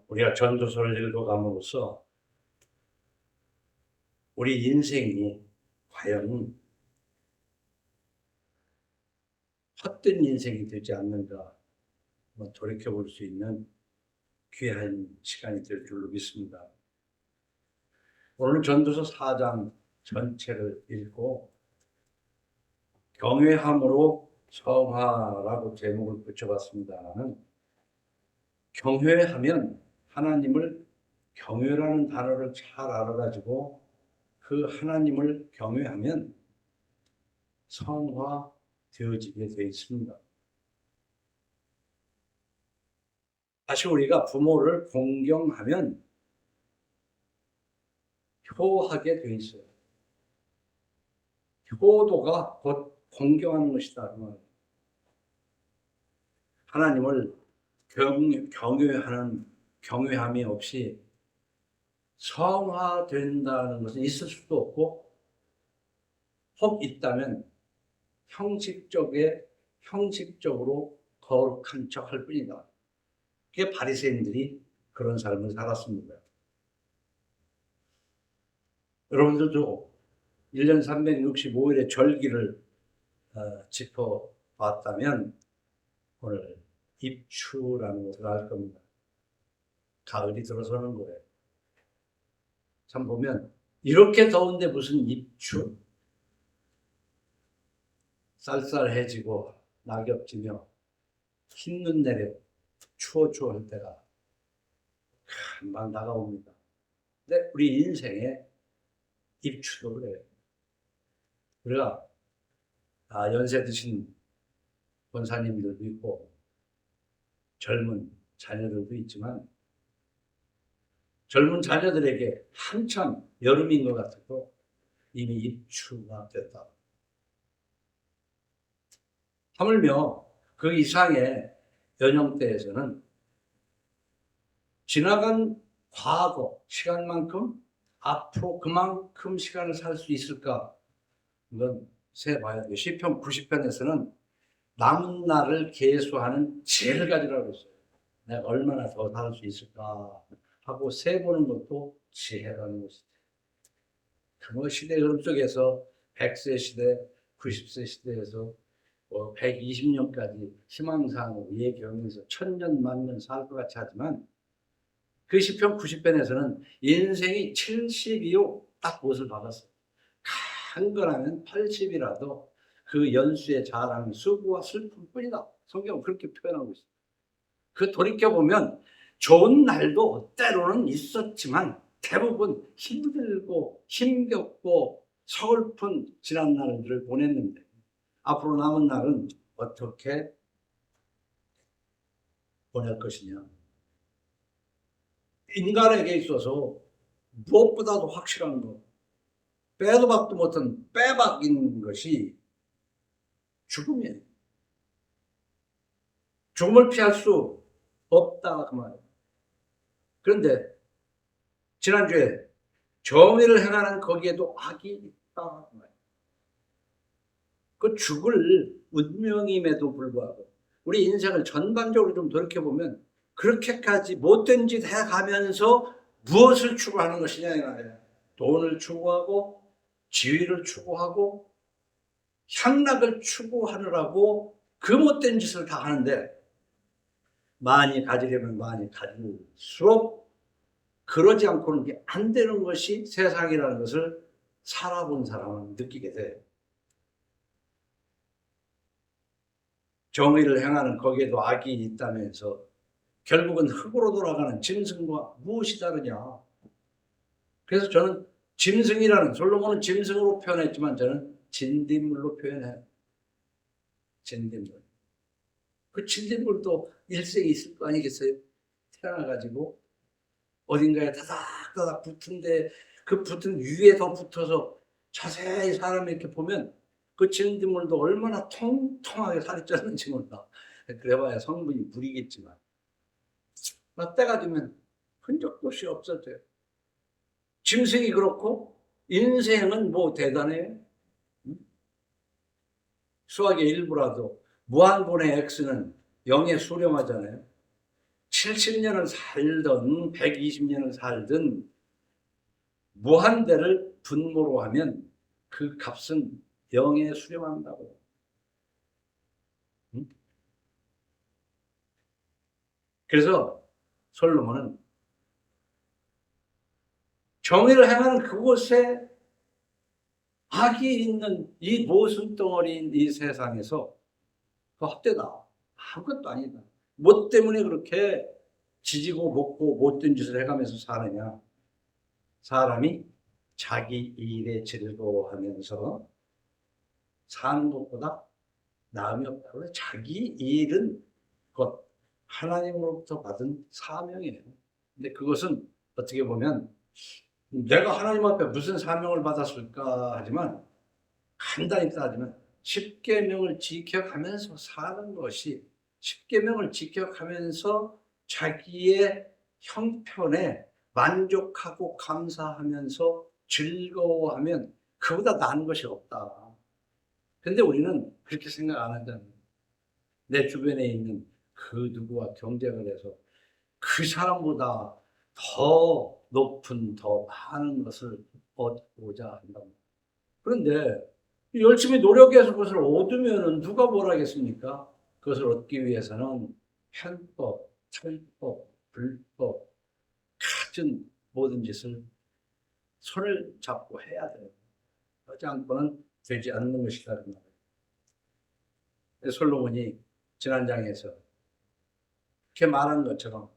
우리가 전도서를 읽어감으로써 우리 인생이 과연 헛된 인생이 되지 않는가 돌이켜볼 수 있는 귀한 시간이 될 줄로 믿습니다. 오늘 전도서 4장 전체를 읽고 경외함으로 성화라고 제목을 붙여봤습니다는, 경외하면 하나님을, 경외라는 단어를 잘 알아가지고 그 하나님을 경외하면 성화되어지게 되어 있습니다. 다시 우리가 부모를 공경하면 효하게 되어 있어요. 효도가 곧 공경하는 것이다. 하나님을 경외함이 없이 성화된다는 것은 있을 수도 없고, 혹 있다면 형식적으로 거룩한 척할 뿐이다. 그게 바리새인들이 그런 삶을 살았습니다. 여러분들도 1년 365일의 절기를 짚어봤다면 오늘 입추라는 것을 알 겁니다. 가을이 들어서는 거예요. 참 보면 이렇게 더운데 무슨 입추? 쌀쌀해지고 낙엽지며 흰눈 내려 추워할 때가 금방 다가옵니다. 근데 우리 인생에 입추도 그래요. 우리가 연세 드신 권사님들도 있고 젊은 자녀들도 있지만, 젊은 자녀들에게 한참 여름인 것 같아도 이미 입추가 됐다. 하물며 그 이상의 연령대에서는 지나간 과거 시간만큼 앞으로 그만큼 시간을 살 수 있을까? 이건 세봐야 돼요. 시편 90편에서는 남은 날을 계수하는 지혜를 가지라고 했어요. 내가 얼마나 더 살 수 있을까 하고 세보는 것도 지혜라는 것이죠. 그 시대 흐름 속에서 100세 시대, 90세 시대에서 120년까지 희망상으로 예경에서 1000년, 만년 살 것 같이 하지만, 그 시편 90편에서는 인생이 70이요 딱 못을 박았어요. 한 거라면 80이라도 그 연수에 자라는 수고와 슬픔뿐이다. 성경은 그렇게 표현하고 있어요. 그 돌이켜보면 좋은 날도 때로는 있었지만 대부분 힘들고 힘겹고 서글픈 지난 날들을 보냈는데, 앞으로 남은 날은 어떻게 보낼 것이냐. 인간에게 있어서 무엇보다도 확실한 것, 빼도 박도 못한 빼박인 것이 죽음이에요. 죽음을 피할 수 없다 그 말이에요. 그런데 지난주에 정의를 행하는 거기에도 악이 있다 그 말이에요. 그 죽을 운명임에도 불구하고 우리 인생을 전반적으로 좀 돌이켜보면 그렇게까지 못된 짓 해가면서 무엇을 추구하는 것이냐 이 말이에요. 돈을 추구하고 지위를 추구하고 향락을 추구하느라고 그 못된 짓을 다 하는데, 많이 가지려면 많이 가질수록 그러지 않고는 게 안 되는 것이 세상이라는 것을 살아본 사람은 느끼게 돼요. 정의를 행하는 거기에도 악이 있다면서 결국은 흙으로 돌아가는 짐승과 무엇이 다르냐. 그래서 저는 짐승이라는, 솔로몬은 짐승으로 표현했지만 저는 진딧물로 표현해요. 진딧물. 그 진딧물도 일생이 있을 거 아니겠어요? 태어나가지고 어딘가에 다닥다닥 붙은데 그 붙은 위에 더 붙어서 자세히 사람이 이렇게 보면 그 진딧물도 얼마나 통통하게 살이 쪘는지 몰라. 그래봐야 성분이 물이겠지만 때가 되면 흔적도 없이 없어져요. 짐승이 그렇고 인생은 뭐 대단해요? 수학의 일부라도 무한분의 x는 0에 수렴하잖아요. 70년을 살든 120년을 살든 무한대를 분모로 하면 그 값은 영에 수렴한다고. 응? 그래서 솔로몬은 정의를 행하는 그곳에 악이 있는 이 모순덩어리인 이 세상에서 그 헛되다. 아무것도 아니다. 뭐 때문에 그렇게 지지고 볶고 못된 짓을 해가면서 사느냐. 사람이 자기 일에 즐거워하면서 사는 것보다 나음이 없다고. 자기 일은 곧 하나님으로부터 받은 사명이에요. 근데 그것은 어떻게 보면 내가 하나님 앞에 무슨 사명을 받았을까 하지만 간단히 따지면 십계명을 지켜가면서 사는 것이, 십계명을 지켜가면서 자기의 형편에 만족하고 감사하면서 즐거워하면 그보다 나은 것이 없다. 근데 우리는 그렇게 생각 안 한다는 거예요. 내 주변에 있는 그 누구와 경쟁을 해서 그 사람보다 더 높은, 더 많은 것을 얻고자 한다. 그런데 열심히 노력해서 그것을 얻으면 누가 뭘 하겠습니까? 그것을 얻기 위해서는 편법, 탈법, 불법, 갖은 모든 짓을 손을 잡고 해야 돼요. 하지 않고는 되지 않는 것이다. 솔로몬이 지난 장에서 이렇게 말한 것처럼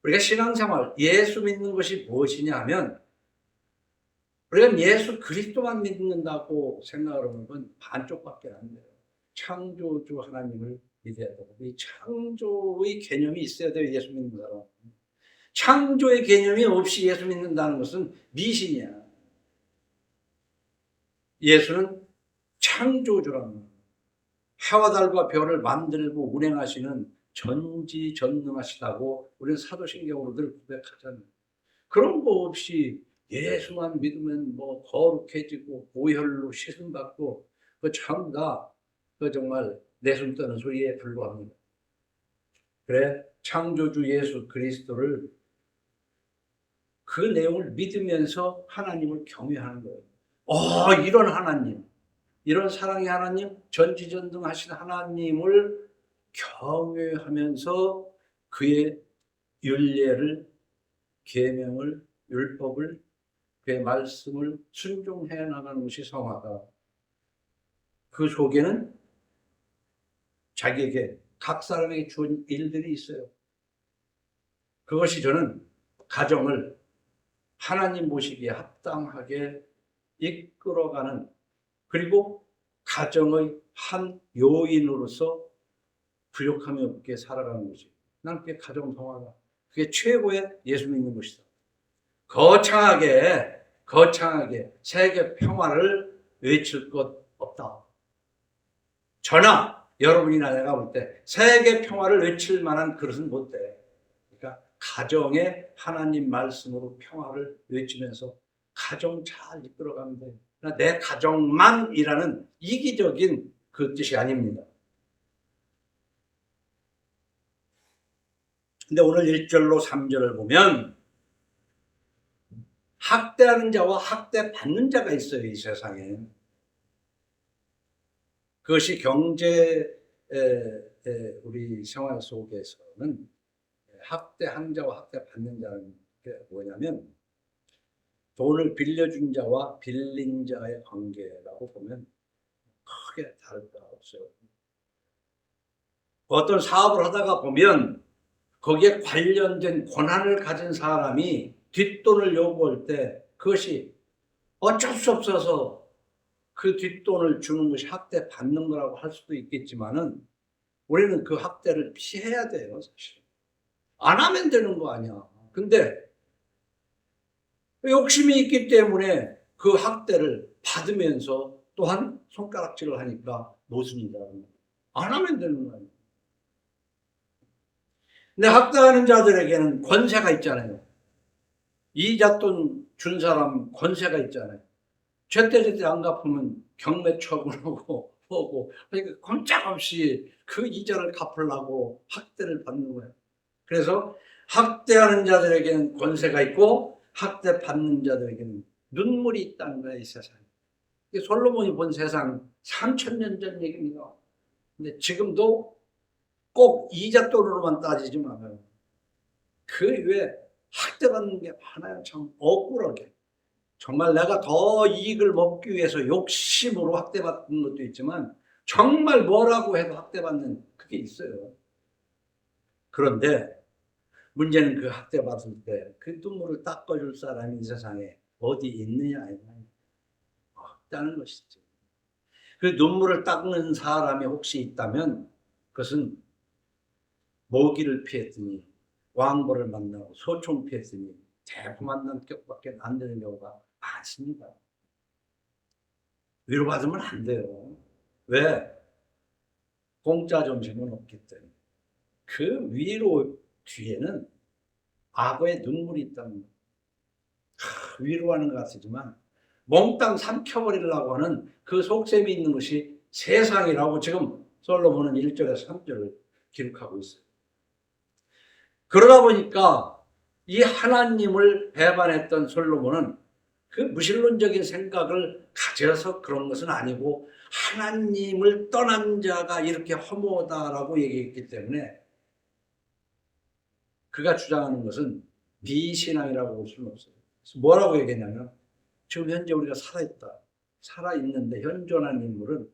우리가 신앙생활, 예수 믿는 것이 무엇이냐 하면 우리가 예수 그리스도만 믿는다고 생각을 하는 건 반쪽밖에 안 돼요. 창조주 하나님을 믿어야 되고, 이 창조의 개념이 있어야 돼요. 예수 믿는 사람. 창조의 개념이 없이 예수 믿는다는 것은 미신이야. 예수는 창조주라는 거예요. 해와 달과 별을 만들고 운행하시는 전지전능하시다고 우리는 사도신경으로 늘 고백하잖아요. 그런 거 없이 예수만 믿으면 뭐 거룩해지고 보혈로 씻음받고 그 전부 다 그 정말 내숭 떠는 소리에 불과합니다. 그래 창조주 예수 그리스도를 그 내용을 믿으면서 하나님을 경외하는 거예요. 이런 하나님, 이런 사랑의 하나님, 전지전능하신 하나님을 경외하면서 그의 율례를, 계명을, 율법을, 그의 말씀을 순종해 나가는 것이 성화다. 그 속에는 자기에게 각 사람에게 주어진 일들이 있어요. 그것이 저는 가정을 하나님 모시기에 합당하게 이끌어가는, 그리고 가정의 한 요인으로서 부족함이 없게 살아가는 것이, 난 그게 가정 성화다. 그게 최고의 예수 믿는 것이다. 거창하게 세계 평화를 외칠 것 없다. 저나 여러분이나 내가 볼 때 세계 평화를 외칠 만한 그릇은 못 돼. 그러니까 가정에 하나님 말씀으로 평화를 외치면서 가정 잘 이끌어가면 돼. 내 가정만이라는 이기적인 그 뜻이 아닙니다. 근데 오늘 1절로 3절을 보면 학대하는 자와 학대받는 자가 있어요, 이 세상에. 그것이 경제 우리 생활 속에서는 학대하는 자와 학대받는 자는 게 뭐냐면 돈을 빌려준 자와 빌린 자의 관계라고 보면 크게 다를 바 없어요. 어떤 사업을 하다가 보면 거기에 관련된 권한을 가진 사람이 뒷돈을 요구할 때 그것이 어쩔 수 없어서 그 뒷돈을 주는 것이 학대받는 거라고 할 수도 있겠지만은 우리는 그 학대를 피해야 돼요, 사실. 안 하면 되는 거 아니야. 근데 욕심이 있기 때문에 그 학대를 받으면서 또한 손가락질을 하니까 모순이다. 안 하면 되는 거 아니야. 근데 학대하는 자들에게는 권세가 있잖아요. 이잣돈 준 사람 권세가 있잖아요. 제때제때 안 갚으면 경매 처분하고 뭐고, 그러니까 꼼짝없이 그 이자를 갚으려고 학대를 받는 거예요. 그래서 학대하는 자들에게는 권세가 있고 학대받는 자들에게는 눈물이 있다는 거예요, 이 세상에. 솔로몬이 본 세상 3000년 전 얘기입니다. 근데 지금도 꼭 이자 돈으로만 따지지 말아요. 그 외에 학대받는 게 많아요. 참 억울하게. 정말 내가 더 이익을 먹기 위해서 욕심으로 학대받는 것도 있지만 정말 뭐라고 해도 학대받는 그게 있어요. 그런데 문제는 그 학대받을 때 그 눈물을 닦아줄 사람이 이 세상에 어디 있느냐 없다는 것이죠. 그 눈물을 닦는 사람이 혹시 있다면 그것은 모기를 피했더니 왕벌을 만나고 소총 피했더니 대포 만난 격밖에 안 되는 경우가 많습니다. 위로받으면 안 돼요. 왜? 공짜 점심은 없기 때문에. 그 위로 뒤에는 악어의 눈물이 있다는 거예요. 위로하는 것 같지만 몽땅 삼켜버리려고 하는 그 속셈이 있는 것이 세상이라고 지금 솔로몬은 1절에서 3절을 기록하고 있어요. 그러다 보니까 이 하나님을 배반했던 솔로몬은 그 무신론적인 생각을 가져서 그런 것은 아니고 하나님을 떠난 자가 이렇게 허무하다라고 얘기했기 때문에 그가 주장하는 것은 비신앙이라고 볼 수는 없어요. 뭐라고 얘기했냐면 지금 현재 우리가 살아있다. 살아있는데 현존한 인물은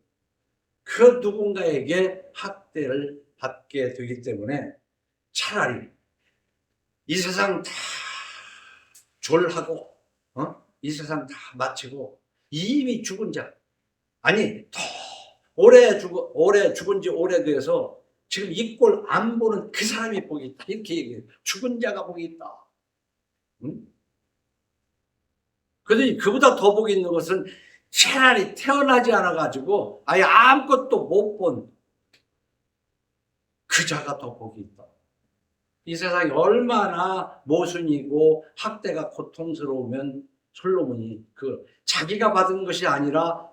그 누군가에게 학대를 받게 되기 때문에 차라리 이 세상 다 졸하고 이 세상 다 마치고 이미 죽은 자 아니 더 오래 죽은 지 오래돼서 지금 이 꼴 안 보는 그 사람이 복이 있다 이렇게 얘기해요. 죽은 자가 복이 있다. 그러더니 그보다 더 복이 있는 것은 차라리 태어나지 않아가지고 아예 아무것도 못 본 그 자가 더 복이 있다. 이 세상이 얼마나 모순이고 학대가 고통스러우면 솔로몬이 그 자기가 받은 것이 아니라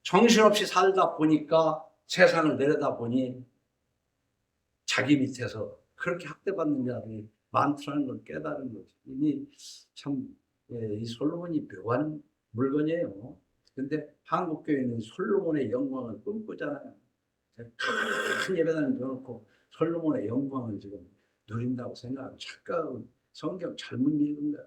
정신없이 살다 보니까 세상을 내려다보니 자기 밑에서 그렇게 학대받는 자들이 많다는 걸 깨달은 거지. 이미 참 이 솔로몬이 묘한 물건이에요. 근데 한국교회는 솔로몬의 영광을 꿈꾸잖아요. 큰 예배당을 넣어놓고 솔로몬의 영광을 지금 누린다고 생각하면 착각하고 성경 잘못 읽은 거야.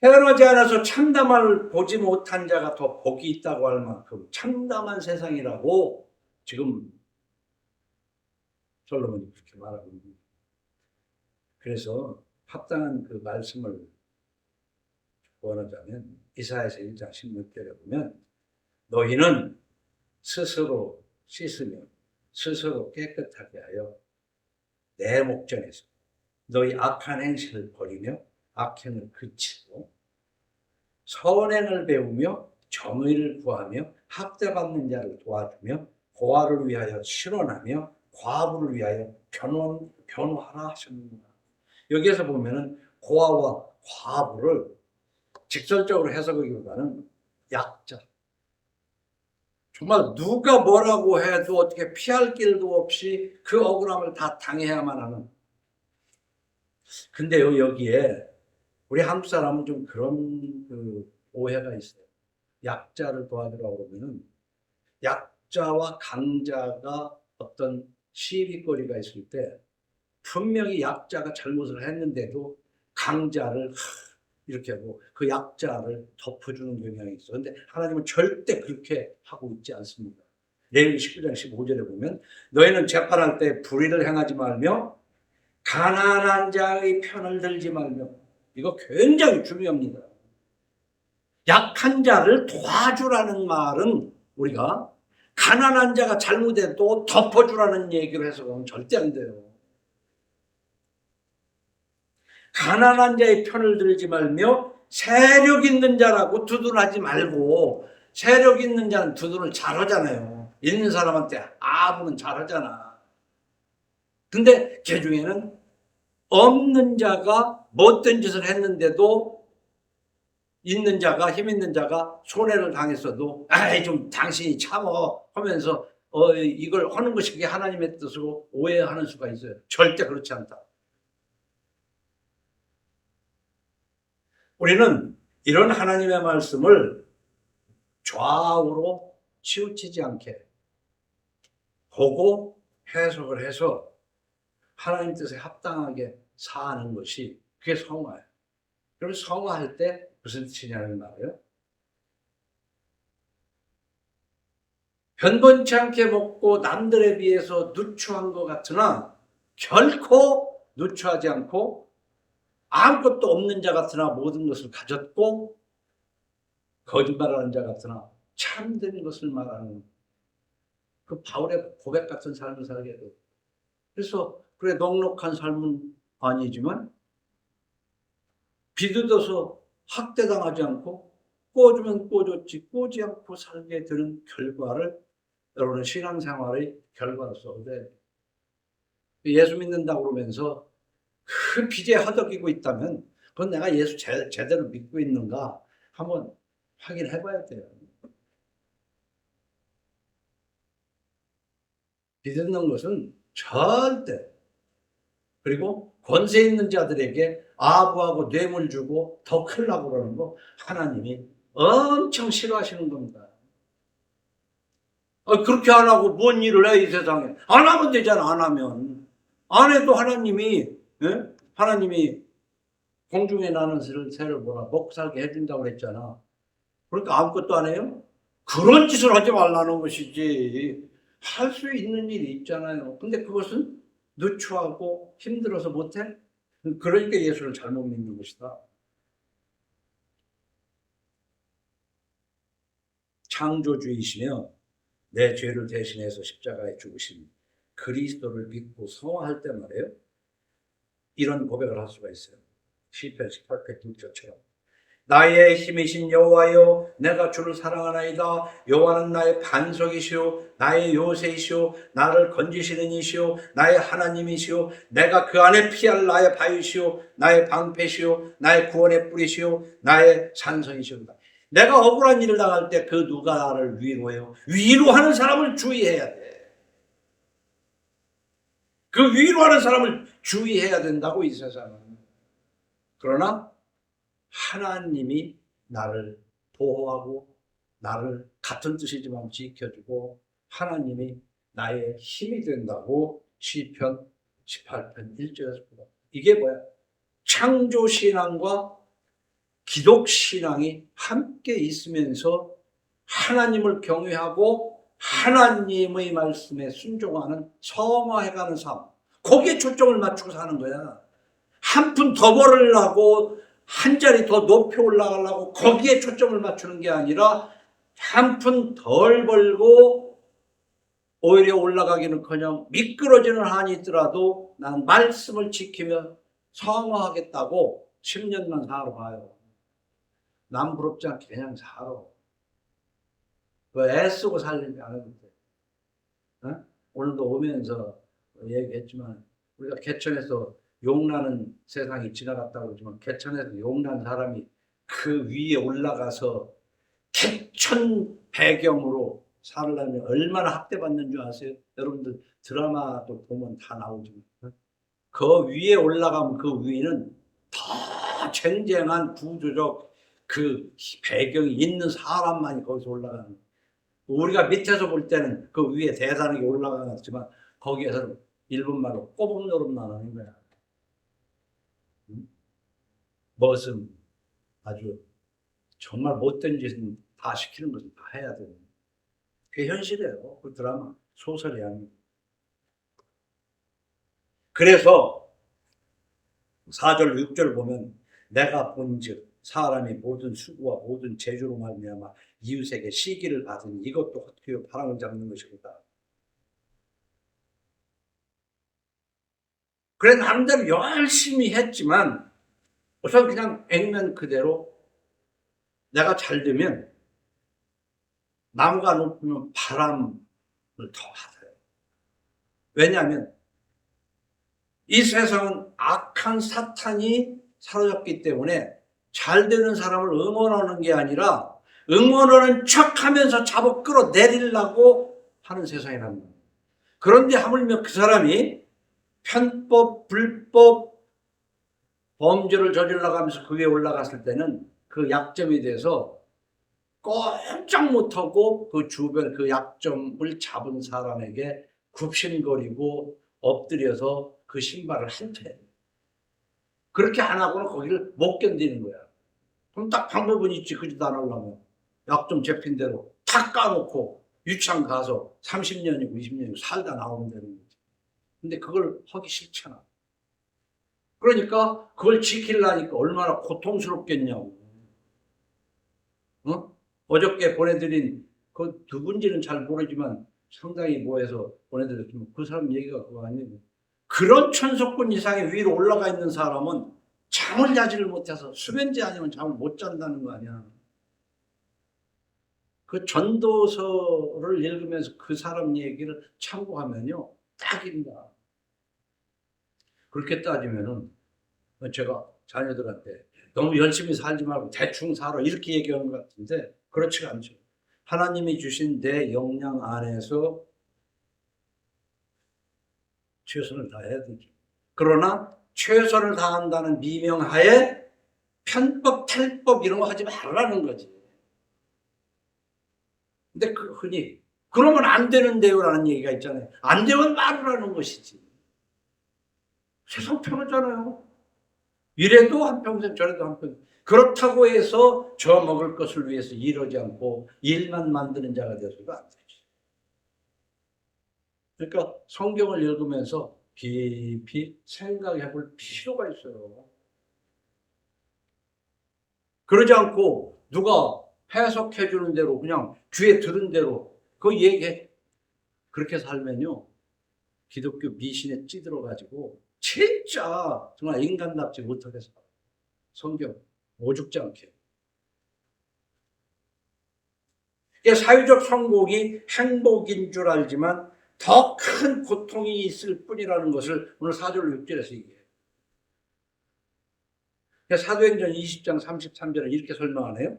태어나지 않아서 참담함을 보지 못한 자가 더 복이 있다고 할 만큼 참담한 세상이라고 지금 솔로몬이 그렇게 말하고 있습니다. 그래서 합당한 그 말씀을 원하자면 이사야서 1장 16절에 보면 너희는 스스로 씻으며 스스로 깨끗하게 하여 내 목전에서 너희 악한 행실을 버리며 악행을 그치고 선행을 배우며 정의를 구하며 학대받는 자를 도와주며 고아를 위하여 실언하며 과부를 위하여 변호하라 하셨습니다. 여기에서 보면은 고아와 과부를 직설적으로 해석하기보다는 약자, 정말 누가 뭐라고 해도 어떻게 피할 길도 없이 그 억울함을 다 당해야만 하는. 근데요, 여기에 우리 한국 사람은 좀 그런 그 오해가 있어요. 약자를 도와주라고 그러면은 약자와 강자가 어떤 시비거리가 있을 때 분명히 약자가 잘못을 했는데도 강자를 이렇게 하고 그 약자를 덮어주는 경향이 있어. 근데 하나님은 절대 그렇게 하고 있지 않습니다. 레위기 19장 15절에 보면 너희는 재판할 때 불의를 행하지 말며 가난한 자의 편을 들지 말며, 이거 굉장히 중요합니다. 약한 자를 도와주라는 말은 우리가 가난한 자가 잘못해도 덮어주라는 얘기로 해서는 절대 안 돼요. 가난한 자의 편을 들지 말며 세력 있는 자라고 두둔하지 말고, 세력 있는 자는 두둔을 잘하잖아요. 있는 사람한테 아부는 잘하잖아. 근데 그 중에는 없는 자가 못된 짓을 했는데도 있는 자가, 힘 있는 자가 손해를 당했어도 아이 좀 당신이 참어 하면서 이걸 하는 것이 그게 하나님의 뜻으로 오해하는 수가 있어요. 절대 그렇지 않다. 우리는 이런 하나님의 말씀을 좌우로 치우치지 않게 보고 해석을 해서 하나님 뜻에 합당하게 사는 것이 그게 성화예요. 그럼 성화할 때 무슨 뜻이냐는 말이에요. 변변치 않게 먹고 남들에 비해서 누추한 것 같으나 결코 누추하지 않고 아무것도 없는 자 같으나 모든 것을 가졌고 거짓말하는 자 같으나 참된 것을 말하는 그 바울의 고백 같은 삶을 살게 돼요. 그래서 그래 넉넉한 삶은 아니지만 비뜯어서 학대당하지 않고 꿔주면 꿔줬지 꿔지 않고 살게 되는 결과를 여러분의 신앙생활의 결과로서 얻어야 돼요. 예수 믿는다고 그러면서 그 빚에 허덕이고 있다면 그건 내가 예수 제대로 믿고 있는가 한번 확인해 봐야 돼요. 빚는 것은 절대 그리고 권세 있는 자들에게 아부하고 뇌물 주고 더 크려고 그러는 거 하나님이 엄청 싫어하시는 겁니다. 그렇게 안 하고 뭔 일을 해 이 세상에. 안 하면 되잖아. 안 하면. 안 해도 하나님이 하나님이 공중에 나는 새를 뭐라 먹고 살게 해준다고 그랬잖아. 그러니까 아무것도 안 해요? 그런 짓을 하지 말라는 것이지. 할 수 있는 일이 있잖아요. 근데 그것은 누추하고 힘들어서 못해? 그러니까 예수를 잘못 믿는 것이다. 창조주이시며 내 죄를 대신해서 십자가에 죽으신 그리스도를 믿고 성화할 때 말이에요. 이런 고백을 할 수가 있어요. 시편 18편 6절처럼 나의 힘이신 여호와여 내가 주를 사랑하나이다. 여호와는 나의 반석이시오 나의 요새이시오 나를 건지시는 이시오 나의 하나님이시오 내가 그 안에 피할 나의 바위시오 나의 방패시오 나의 구원의 뿌리시오 나의 산성이시오다. 내가 억울한 일을 당할 때 그 누가 나를 위로해요? 위로하는 사람을 주의해야 돼. 그 위로하는 사람을 주의해야 된다고 이 세상은. 그러나 하나님이 나를 보호하고 나를 같은 뜻이지만 지켜주고 하나님이 나의 힘이 된다고 시편 18편 1절에서 보다. 이게 뭐야? 창조신앙과 기독신앙이 함께 있으면서 하나님을 경외하고 하나님의 말씀에 순종하는 성화해가는 삶. 거기에 초점을 맞추고 사는 거야. 한 푼 더 벌으려고 한 자리 더 높이 올라가려고 거기에 초점을 맞추는 게 아니라 한 푼 덜 벌고 오히려 올라가기는커녕 미끄러지는 한이 있더라도 난 말씀을 지키며 성화하겠다고 10년만 살아봐요. 남 부럽지 않게 그냥 살아. 애쓰고 살려면 안 해도 돼. 오늘도 오면서 얘기했지만 우리가 개천에서 욕나는 세상이 지나갔다고 그러지만 개천에서 욕난 사람이 그 위에 올라가서 개천 배경으로 살려면 얼마나 학대받는 줄 아세요? 여러분들 드라마도 보면 다 나오지만 그 위에 올라가면 그 위는 더 쟁쟁한 구조적 그 배경이 있는 사람만이 거기서 올라가는 거예요. 우리가 밑에서 볼 때는 그 위에 대단하게 올라가지만 거기에서는 일본 말로 꼬북노릇 나는 거야. 무슨 아주 정말 못된 짓은 다 시키는 것은 다 해야 돼요. 그게 현실이에요. 그 드라마 소설이 아니고. 그래서 4절 6절 보면 내가 본즉 사람이 모든 수고와 모든 재주로 말미암아 이웃에게 시기를 받으니 이것도 헛되어 바람을 잡는 것이로다. 그래 나름대로 열심히 했지만 우선 그냥 액면 그대로 내가 잘 되면 나무가 높으면 바람을 더 받아요. 왜냐하면 이 세상은 악한 사탄이 사로잡기 때문에 잘 되는 사람을 응원하는 게 아니라 응원하는 척하면서 잡아 끌어내리려고 하는 세상이란 말이에요. 그런데 하물며 그 사람이 편법, 불법, 범죄를 저질러가면서 그 위에 올라갔을 때는 그 약점에 대해서 꼼짝 못하고 그 주변 그 약점을 잡은 사람에게 굽신거리고 엎드려서 그 신발을 핥아요. 그렇게 안 하고는 거기를 못 견디는 거야. 그럼 딱 방법은 있지. 그짓 안 하려면. 약점 잡힌 대로 탁 까놓고 유치원 가서 30년이고 20년이고 살다 나오면 되는 거지. 근데 그걸 하기 싫잖아. 그러니까 그걸 지키려니까 얼마나 고통스럽겠냐고. 어? 어저께 보내드린 그 누군지는 잘 모르지만 상당히 뭐해서 보내드렸지만 그 사람 얘기가 그거 아니에요. 그런 천석군 이상의 위로 올라가 있는 사람은 잠을 자지를 못해서 수면제 아니면 잠을 못 잔다는 거 아니야. 그 전도서를 읽으면서 그 사람 얘기를 참고하면요. 딱입니다. 그렇게 따지면은 제가 자녀들한테 너무 열심히 살지 말고 대충 살아 이렇게 얘기하는 것 같은데 그렇지가 않죠. 하나님이 주신 내 역량 안에서 최선을 다해야 되죠. 그러나 최선을 다한다는 미명하에 편법, 탈법 이런 거 하지 말라는 거지. 근데 흔히 그러면 안 되는데요라는 얘기가 있잖아요. 안 되면 말을 하는 것이지. 세상 편하잖아요. 이래도 한평생 저래도 한평생. 그렇다고 해서 저 먹을 것을 위해서 이러지 않고 일만 만드는 자가 되어서도 안 되지. 그러니까 성경을 읽으면서 깊이 생각해 볼 필요가 있어요. 그러지 않고 누가 해석해 주는 대로 그냥 귀에 들은 대로 그 얘기해. 그렇게 살면요. 기독교 미신에 찌들어가지고 진짜 정말 인간답지 못하게 살아. 성경 오죽지 않게. 사회적 성공이 행복인 줄 알지만 더 큰 고통이 있을 뿐이라는 것을 오늘 4절 6절에서 얘기해요. 사도행전 20장 33절은 이렇게 설명하네요.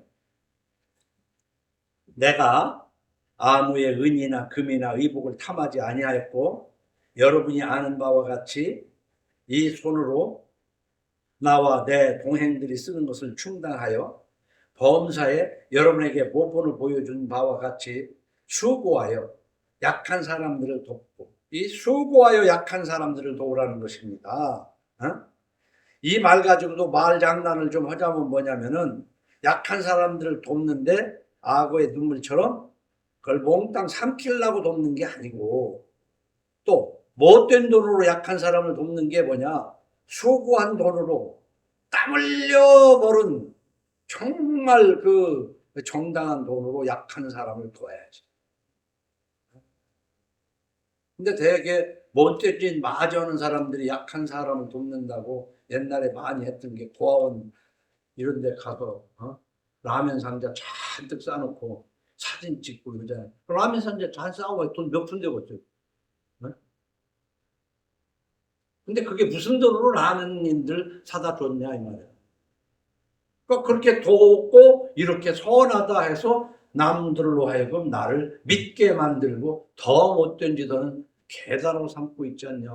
내가 아무의 은이나 금이나 의복을 탐하지 아니하였고 여러분이 아는 바와 같이 이 손으로 나와 내 동행들이 쓰는 것을 충당하여 범사에 여러분에게 모본을 보여준 바와 같이 수고하여 약한 사람들을 돕고, 이 수고하여 약한 사람들을 도우라는 것입니다. 이 말 가지고도 말 장난을 좀 하자면 뭐냐면은 약한 사람들을 돕는데 악어의 눈물처럼 그걸 몽땅 삼키려고 돕는 게 아니고, 또 못된 돈으로 약한 사람을 돕는 게 뭐냐, 수고한 돈으로 땀 흘려 벌은 정말 그 정당한 돈으로 약한 사람을 도와야지. 근데 되게 못된 짓 마주하는 사람들이 약한 사람을 돕는다고 옛날에 많이 했던 게 고아원 이런 데 가서 라면 상자 잔뜩 싸놓고 사진 찍고 이러잖아요. 라면 상자 잘 싸고 돈 몇 푼 되겠죠. 근데 그게 무슨 돈으로 라면님들 사다 줬냐 이 말이야. 그러니까 그렇게 돕고 이렇게 선하다 해서 남들로 하여금 나를 믿게 만들고 더 못된 짓은 계단으로 삼고 있지 않냐.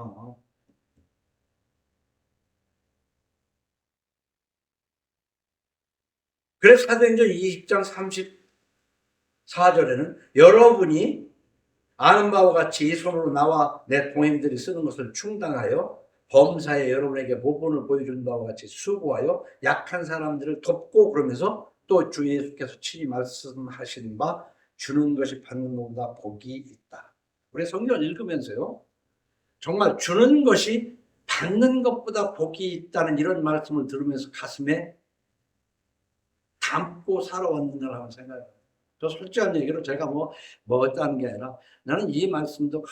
그래서 사도행전 20장 34절에는 여러분이 아는 바와 같이 이 손으로 나와 내 동행들이 쓰는 것을 충당하여 범사에 여러분에게 모본을 보여준 바와 같이 수고하여 약한 사람들을 돕고, 그러면서 또 주 예수께서 친히 말씀하신 바 주는 것이 받는 것보다 복이 있다. 우리 성경 읽으면서요, 정말 주는 것이 받는 것보다 복이 있다는 이런 말씀을 들으면서 가슴에 담고 살아왔는가라는 생각을. 저 솔직한 얘기로 제가 뭐 어떠한 게 아니라 나는 이 말씀도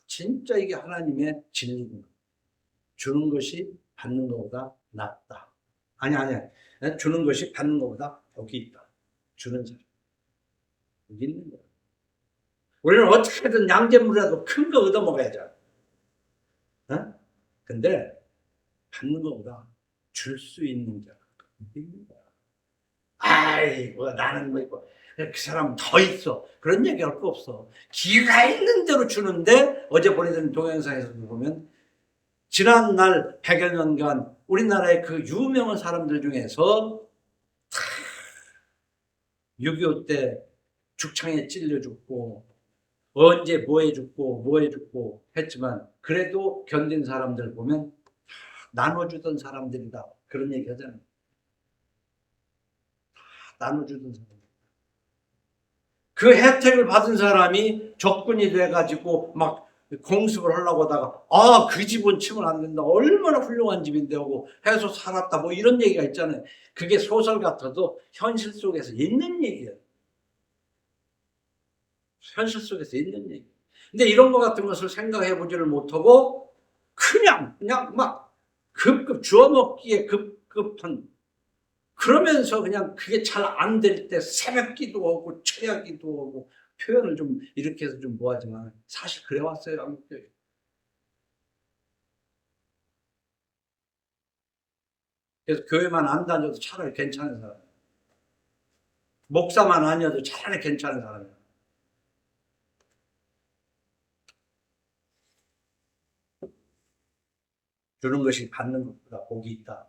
진짜 이게 하나님의 진리구나. 주는 것이 받는 것보다 낫다. 아니. 주는 것이 받는 것보다 복이 있다. 주는 사람. 복이 있는 거야. 우리는 어떻게든 양재물이라도 큰 거 얻어먹어야죠. 근데 받는 것보다 줄 수 있는 자가 복이 있는 거야. 아이고 나는 뭐 있고 그 사람 더 있어 그런 얘기할 거 없어. 기회가 있는 대로 주는데 어제 보내준 동영상에서 보면 지난날 100여 년간 우리나라의 그 유명한 사람들 중에서 6.25 때 죽창에 찔려 죽고 언제 뭐 해 죽고 했지만 그래도 견딘 사람들 보면 나눠주던 사람들이다 그런 얘기 하잖아요. 나눠주던 사람. 그 혜택을 받은 사람이 적군이 돼가지고 막 공습을 하려고 하다가 그 집은 치면 안 된다 얼마나 훌륭한 집인데 하고 해서 살았다 뭐 이런 얘기가 있잖아요. 그게 소설 같아도 현실 속에서 있는 얘기예요. 현실 속에서 있는 얘기. 근데 이런 거 같은 것을 생각해 보지를 못하고 그냥 막 급급 주워 먹기에 급급한 그러면서 그냥 그게 잘 안 될 때 새벽 기도하고 철야 기도하고 표현을 좀 이렇게 해서 좀 뭐하지만 사실 그래 왔어요 한국교회. 그래서 교회만 안 다녀도 차라리 괜찮은 사람, 목사만 아니어도 차라리 괜찮은 사람이야. 주는 것이 받는 것보다 복이 있다.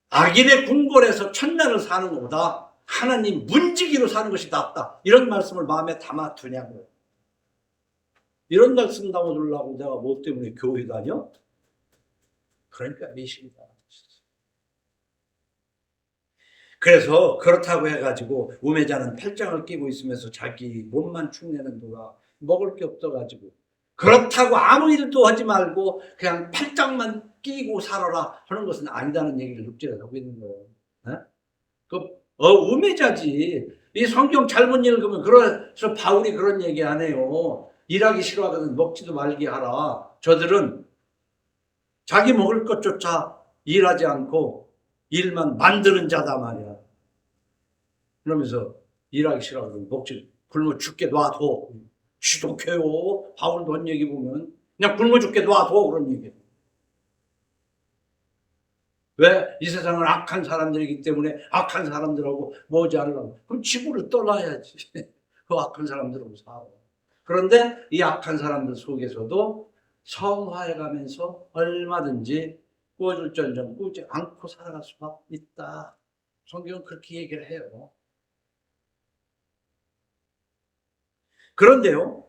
악인의 궁궐에서 천년을 사는 것보다 하나님 문지기로 사는 것이 낫다. 이런 말씀을 마음에 담아 두냐고요. 이런 말씀 담아 두려고 내가 뭐 때문에 교회 다녀? 그러니까 미신이다. 그래서 그렇다고 해가지고 우매자는 팔짱을 끼고 있으면서 자기 몸만 축내는 도가 먹을 게 없어가지고 그렇다고 아무 일도 하지 말고 그냥 팔짱만 끼고 살아라 하는 것은 아니다는 얘기를 육제를 하고 있는 거예요. 네? 우매자지. 이 성경 잘못 읽으면 그래서 바울이 그런 얘기 안 해요. 일하기 싫어하거든 먹지도 말게 하라. 저들은 자기 먹을 것조차 일하지 않고 일만 만드는 자다 말이야. 그러면서 일하기 싫어하거든 먹지 굶어 죽게 놔둬. 지독해요. 바울도 한 얘기 보면 그냥 굶어 죽게 놔둬 그런 얘기예요. 왜? 이 세상은 악한 사람들이기 때문에 악한 사람들하고 뭐지 않으려고. 그럼 지구를 떠나야지. 그 악한 사람들하고 살아. 그런데 이 악한 사람들 속에서도 성화해가면서 얼마든지 꾸어줄전정 꾸지 않고 살아갈 수가 있다. 성경은 그렇게 얘기를 해요. 그런데요,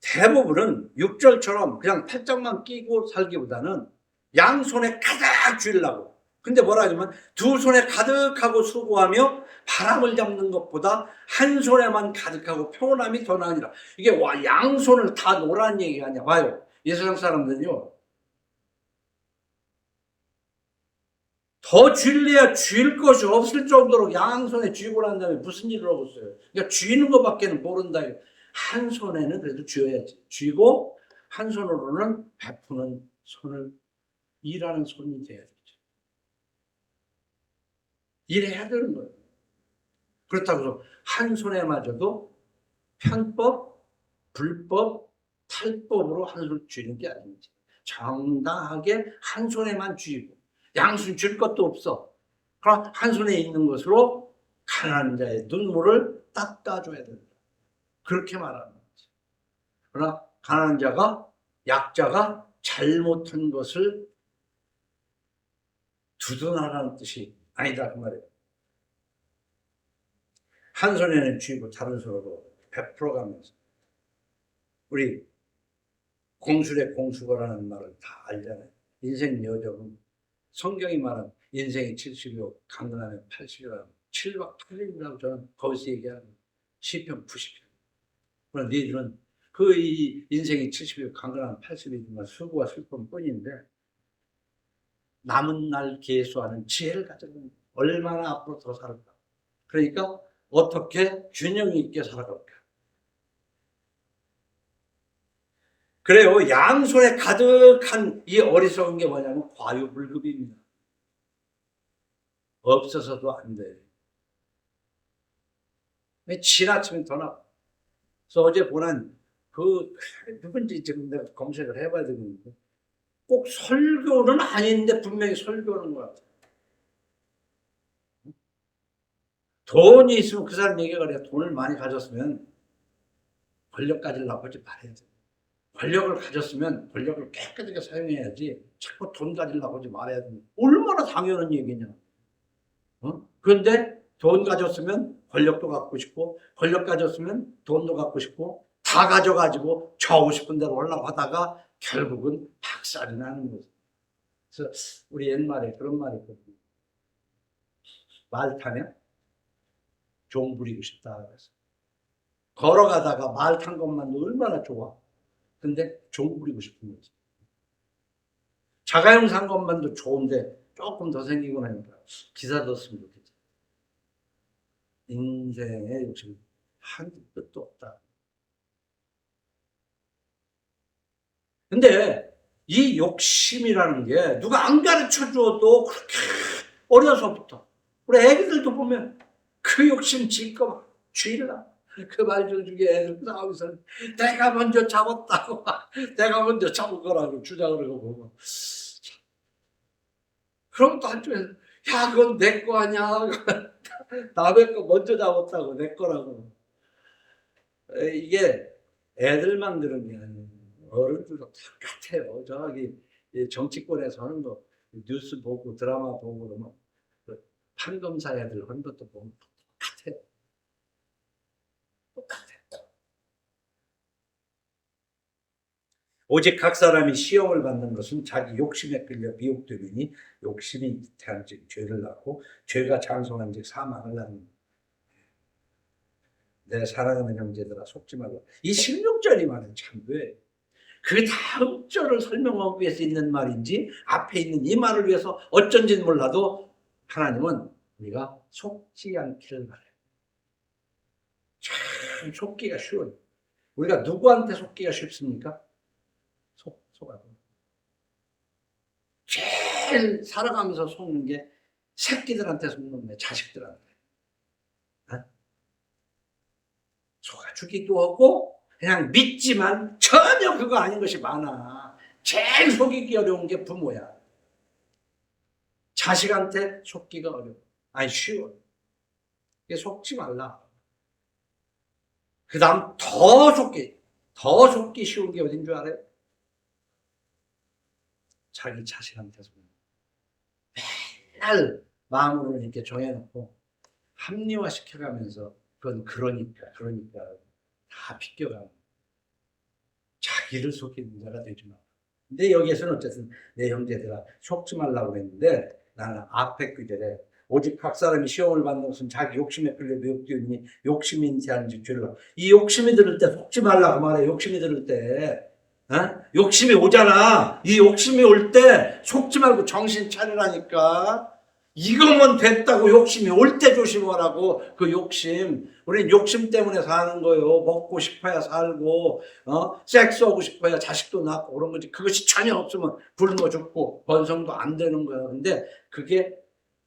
대부분은 6절처럼 그냥 팔짱만 끼고 살기보다는 양손에 가득 쥐려고. 근데 뭐라 하냐면 두 손에 가득하고 수고하며 바람을 잡는 것보다 한 손에만 가득하고 평온함이 더 나으니라. 이게 양손을 다 놓으라는 얘기가 아니야. 봐요. 이 세상 사람들은요. 더 쥐려야 쥘 것이 없을 정도로 양손에 쥐고 난 다음에 무슨 일을 하고 있어요. 그러니까 쥐는 것밖에는 모른다. 한 손에는 그래도 쥐어야지. 쥐고 한 손으로는 베푸는 손을 일하는 손이 돼야 되죠. 일해야 되는 거예요. 그렇다고 해서 한 손에마저도 편법, 불법, 탈법으로 한 손을 쥐는 게 아니지. 정당하게 한 손에만 쥐고 양손 줄 것도 없어. 그럼 한 손에 있는 것으로 가난한 자의 눈물을 닦아줘야 된다. 그렇게 말하는 거지. 그러나 가난한 자가 약자가 잘못한 것을 두둔하라는 뜻이 아니다 그 말이에요. 한 손에는 쥐고 다른 손으로 베풀어가면서 우리 공술의 공수거라는 말을 다 알잖아요. 인생 여정은 성경이 말한 인생이 70이요 강건하면 80이라고 7박 8일이라고 저는 거기서 얘기하는 시편 90편. 그러나 너희들은 그 이 인생이 70이요 강건하면 80이지만 수고와 슬픔 뿐인데 남은 날 계수하는 지혜를 가져가는 얼마나 앞으로 더 살을까. 그러니까 어떻게 균형 있게 살아갈까. 그래요. 양손에 가득한 이 어리석은 게 뭐냐면 과유불급입니다. 없어서도 안 돼요. 지나치면 더 나빠. 그래서 어제 보는 누군지 지금 내가 검색을 해봐야 되는데 꼭 설교는 아닌데 분명히 설교는 것 같아요. 돈이 있으면 그 사람 얘기가 그래. 돈을 많이 가졌으면 권력 가지려고 하지 말아야 돼. 권력을 가졌으면 권력을 깨끗하게 사용해야지 자꾸 돈 가지려고 하지 말아야 돼. 얼마나 당연한 얘기냐. 그런데 돈 가졌으면 권력도 갖고 싶고, 권력 가졌으면 돈도 갖고 싶고, 다 가져가지고 저하고 싶은 대로 올라가다가 결국은 박살이 나는 거죠. 그래서 우리 옛말에 그런 말이 있거든요. 말 타면 종 부리고 싶다 그래서 걸어가다가 말 탄 것만도 얼마나 좋아. 근데 종 부리고 싶은 거지. 자가용 산 것만도 좋은데 조금 더 생기고 나니까 기사 뒀으면 좋겠지. 인생의 욕심 한도 끝도 없다. 근데 이 욕심이라는 게 누가 안 가르쳐 줘도 그렇게 어려서부터 우리 애기들도 보면 그 욕심 질거 쥐라. 그 말들 중에 애들 나오면서 내가 먼저 잡았다고 내가 먼저 잡은 거라고 주장을 하고 보면 그럼 또 한쪽에서 야 그건 내 거 아니야 남의 거 먼저 잡았다고 내 거라고. 이게 애들만 그런 게 아니에요. 어른들도 똑같아요. 저기 정치권에서 하는 거 뉴스 보고 드라마 보고 그러면 판검사 애들 하는 것도 보면 똑같아요. 똑같아요. 오직 각 사람이 시험을 받는 것은 자기 욕심에 끌려 미혹되느니 욕심이 태한즉 죄를 낳고 죄가 장성한 즉 사망을 낳는. 내 사랑하는 형제들아 속지 말라. 이 16절이 말은 참 왜? 그 다음 절을 설명하기 위해서 있는 말인지 앞에 있는 이 말을 위해서 어쩐지는 몰라도 하나님은 우리가 속지 않기를 바라요. 참 속기가 쉬워요. 우리가 누구한테 속기가 쉽습니까? 속아도. 제일 살아가면서 속는 게 새끼들한테 속는 게 자식들한테. 속아주기도 하고 그냥 믿지만 전혀 그거 아닌 것이 많아. 제일 속이기 어려운 게 부모야. 자식한테 속기가 어려워. 아니 쉬워. 속지 말라. 그 다음 더 속기 쉬운 게 어딘 줄 알아요? 자기 자식한테 속는. 맨날 마음으로 이렇게 정해놓고 합리화시켜가면서 그건 그러니까 다 비껴가고 자기를 속이는 자가 되지 마. 근데 여기에서는 어쨌든 내 형제들아 속지 말라고 했는데 나는 앞에 구절에 오직 각 사람이 시험을 받는 것은 자기 욕심에 끌려 미혹되니 욕심이 인태한 즉 죄를. 이 욕심이 들을 때 속지 말라고 말해. 욕심이 들을 때 욕심이 오잖아. 이 욕심이 올 때 속지 말고 정신 차리라니까. 이거면 됐다고. 욕심이 올 때 조심하라고. 그 욕심. 우린 욕심 때문에 사는 거예요. 먹고 싶어야 살고, 섹스하고 싶어야 자식도 낳고 그런 거지. 그것이 전혀 없으면 굶어 죽고 번성도 안 되는 거야. 근데 그게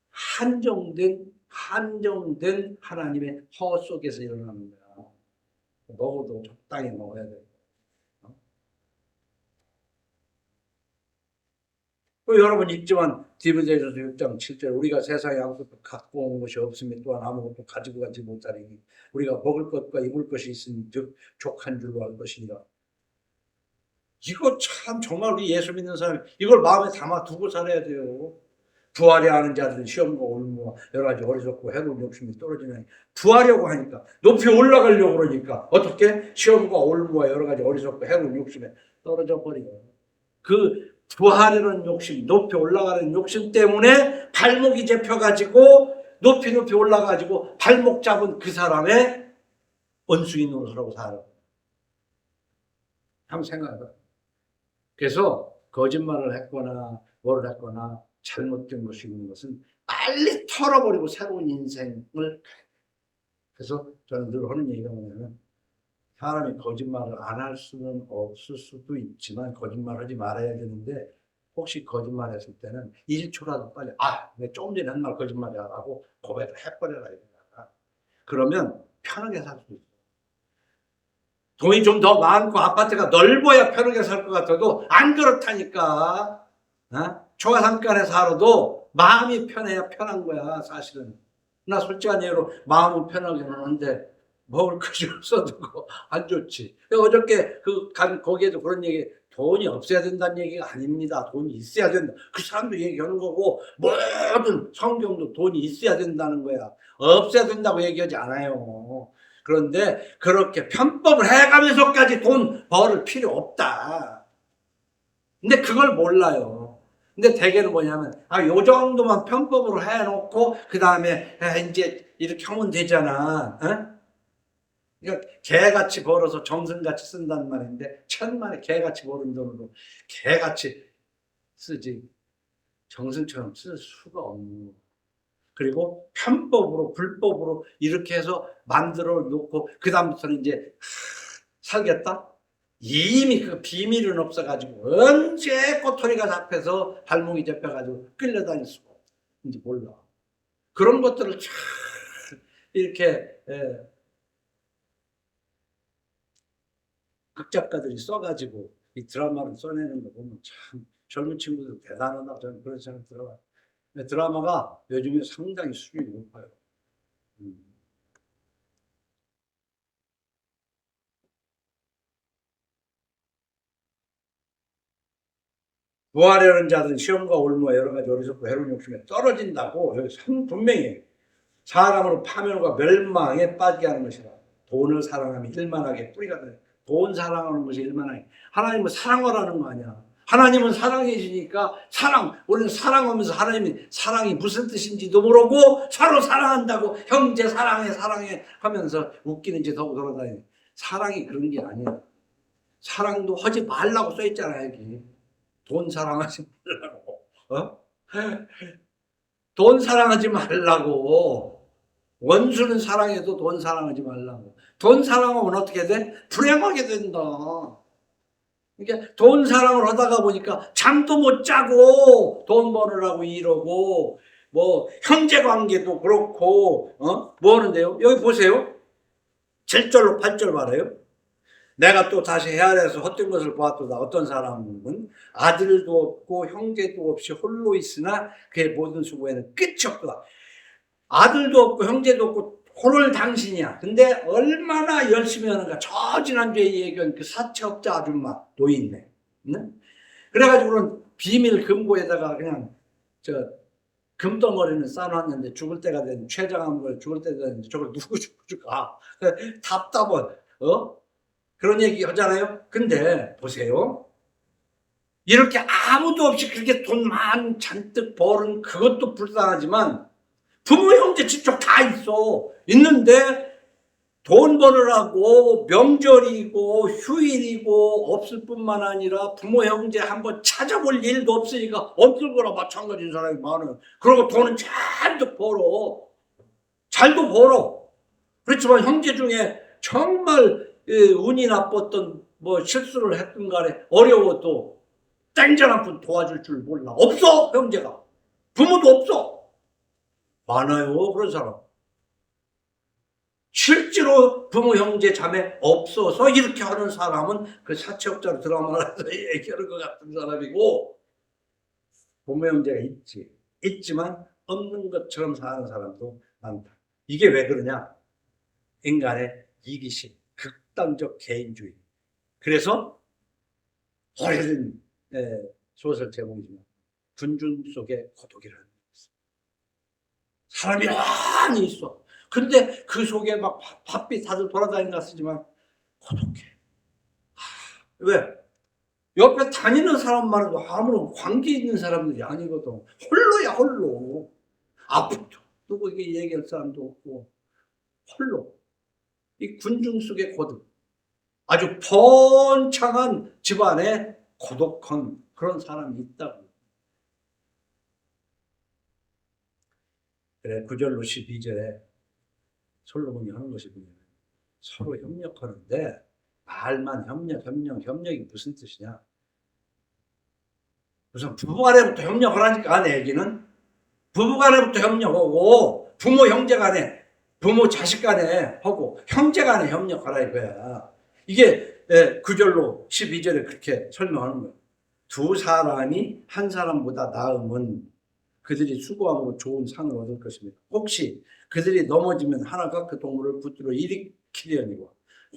한정된 하나님의 허 속에서 일어나는 거야. 먹어도 적당히 먹어야 돼. 여러분 읽지만 디모데전서 6장 7절 우리가 세상에 아무것도 갖고 온 것이 없으며 또한 아무것도 가지고 가지 못하리니 우리가 먹을 것과 입을 것이 있으니 즉 족한 줄로 알 것이니라. 이거 참 정말 우리 예수 믿는 사람이 이걸 마음에 담아 두고 살아야 돼요. 부하려 하는 자들은 시험과 올무와 여러 가지 어리석고 해로운 욕심이 떨어지나니 부하려고 하니까 높이 올라가려고 그러니까 어떻게 시험과 올무와 여러 가지 어리석고 해로운 욕심에 떨어져 버려요. 그 부하려는 욕심, 높이 올라가는 욕심 때문에 발목이 잡혀가지고 높이 올라가지고 발목 잡은 그 사람의 원수인 노릇을 하고 살아. 한번 생각해봐. 그래서 거짓말을 했거나 뭐를 했거나 잘못된 것이 있는 것은 빨리 털어버리고 새로운 인생을. 그래서 저는 늘 하는 얘기가 뭐냐면 사람이 거짓말을 안 할 수는 없을 수도 있지만 거짓말하지 말아야 되는데 혹시 거짓말했을 때는 1초라도 빨리 내가 조금 전에 한 말 거짓말이야 하고 고백을 해버려라. 그러면 편하게 살 수 있어. 돈이 좀 더 많고 아파트가 넓어야 편하게 살 것 같아도 안 그렇다니까. 초가상간에 살아도 마음이 편해야 편한 거야 사실은. 나 솔직한 예로 마음은 편하긴 하는데 먹을 것이 없어도 안 좋지. 어저께 거기에도 그런 얘기, 돈이 없어야 된다는 얘기가 아닙니다. 돈이 있어야 된다. 그 사람도 얘기하는 거고, 모든 성경도 돈이 있어야 된다는 거야. 없어야 된다고 얘기하지 않아요. 그런데 그렇게 편법을 해가면서까지 돈 벌을 필요 없다. 근데 그걸 몰라요. 근데 대개는 뭐냐면, 요 정도만 편법으로 해놓고, 그 다음에, 이제 이렇게 하면 되잖아. 어? 그러니까 개같이 벌어서 정성같이 쓴단 말인데, 천만에 개같이 버는 돈으로 개같이 쓰지. 정성처럼 쓸 수가 없는. 그리고 편법으로, 불법으로 이렇게 해서 만들어 놓고, 그 다음부터는 이제 살겠다? 이미 그 비밀은 없어가지고 언제 꼬투리가 잡혀서 발목이 잡혀가지고 끌려다닐 수가 없는지 몰라. 그런 것들을 참 이렇게 극작가들이 써가지고 이 드라마를 써내는 거 보면 참 젊은 친구들 대단하다, 저는 그런 생각 들어요. 드라마가 요즘에 상당히 수준이 높아요. 구하려는 자들은 시험과 올무와 여러 가지 어리석고 해로운 욕심에 떨어진다고 여기 분명히 사람으로 파멸과 멸망에 빠지게 하는 것이라. 돈을 사랑하면 일만하게 뿌리가 돼. 돈 사랑하는 것이 일만하게. 하나님은 사랑하라는 거 아니야. 하나님은 사랑해주니까 우리는 사랑하면서 하나님이 사랑이 무슨 뜻인지도 모르고 서로 사랑한다고 형제 사랑해 하면서 웃기는 짓 하고 돌아다니는. 사랑이 그런 게 아니야. 사랑도 하지 말라고 써있잖아, 여기. 돈 사랑하지 말라고. 어? 돈 사랑하지 말라고. 원수는 사랑해도 돈 사랑하지 말라고. 돈 사랑하면 어떻게 돼? 불행하게 된다. 그러니까 돈 사랑을 하다가 보니까 잠도 못 자고 돈 벌으라고 이러고, 뭐 형제 관계도 그렇고, 뭐 하는데요? 여기 보세요. 7절로 8절 말해요. 내가 또 다시 헤아려서 헛된 것을 보았도다. 어떤 사람은 아들도 없고 형제도 없이 홀로 있으나 그의 모든 수고에는 끝이 없도다. 아들도 없고 형제도 없고 홀을 당신이야. 근데 얼마나 열심히 하는가. 저 지난주에 얘기한 그 사채업자 아줌마 노인네. 응? 그래가지고는 비밀 금고에다가 그냥 금덩어리는 쌓아놨는데 죽을 때가 된 최장한 걸 죽을 때가 됐는데 저걸 누구 줄까? 답답한 그런 얘기 하잖아요. 근데 보세요. 이렇게 아무도 없이 그렇게 돈만 잔뜩 벌은 그것도 불쌍하지만 부모 형제 친척 다 있는데 돈 벌으라고 명절이고 휴일이고 없을 뿐만 아니라 부모 형제 한번 찾아볼 일도 없으니까 없을 거나 마찬가지인 사람이 많아요. 그리고 돈은 잔뜩 벌어. 잘도 벌어. 그렇지만 형제 중에 정말 운이 나빴던 뭐 실수를 했든 간에 어려워도 땡전 한 푼 도와줄 줄 몰라. 없어, 형제가. 부모도 없어. 많아요, 그런 사람. 실제로 부모, 형제, 자매 없어서 이렇게 하는 사람은 그 사채업자로 드라마에서 얘기하는 것 같은 사람이고, 부모, 형제가 있지만 없는 것처럼 사는 사람도 많다. 이게 왜 그러냐? 인간의 이기심, 극단적 개인주의. 그래서 오래된 소설 제목이지만 군중 속의 고독이라는 것이 사람이 많이 있어. 근데 그 속에 막 바삐 다들 돌아다니는 것 같지만 고독해. 왜? 옆에 다니는 사람만 해도 아무런 관계 있는 사람들이 아니거든. 홀로야, 홀로. 아프죠. 누구 이게 얘기할 사람도 없고 홀로. 이 군중 속의 고독. 아주 번창한 집안에 고독한 그런 사람이 있다고. 그래, 9절로 12절에 솔로몬이 하는 것이 뭐냐면 서로 협력하는데 말만 협력이 무슨 뜻이냐? 우선 부부간에부터 협력을 하니까 내 얘기는 부부간에부터 협력하고 부모 형제간에 부모 자식간에 하고 형제간에 협력하라 이거야. 이게 9절로 12절에 그렇게 설명하는 거예요. 두 사람이 한 사람보다 나음은 그들이 수고함으로 좋은 상을 얻을 것입니다. 혹시 그들이 넘어지면 하나가 그 동물을 붙들어 일으키려니와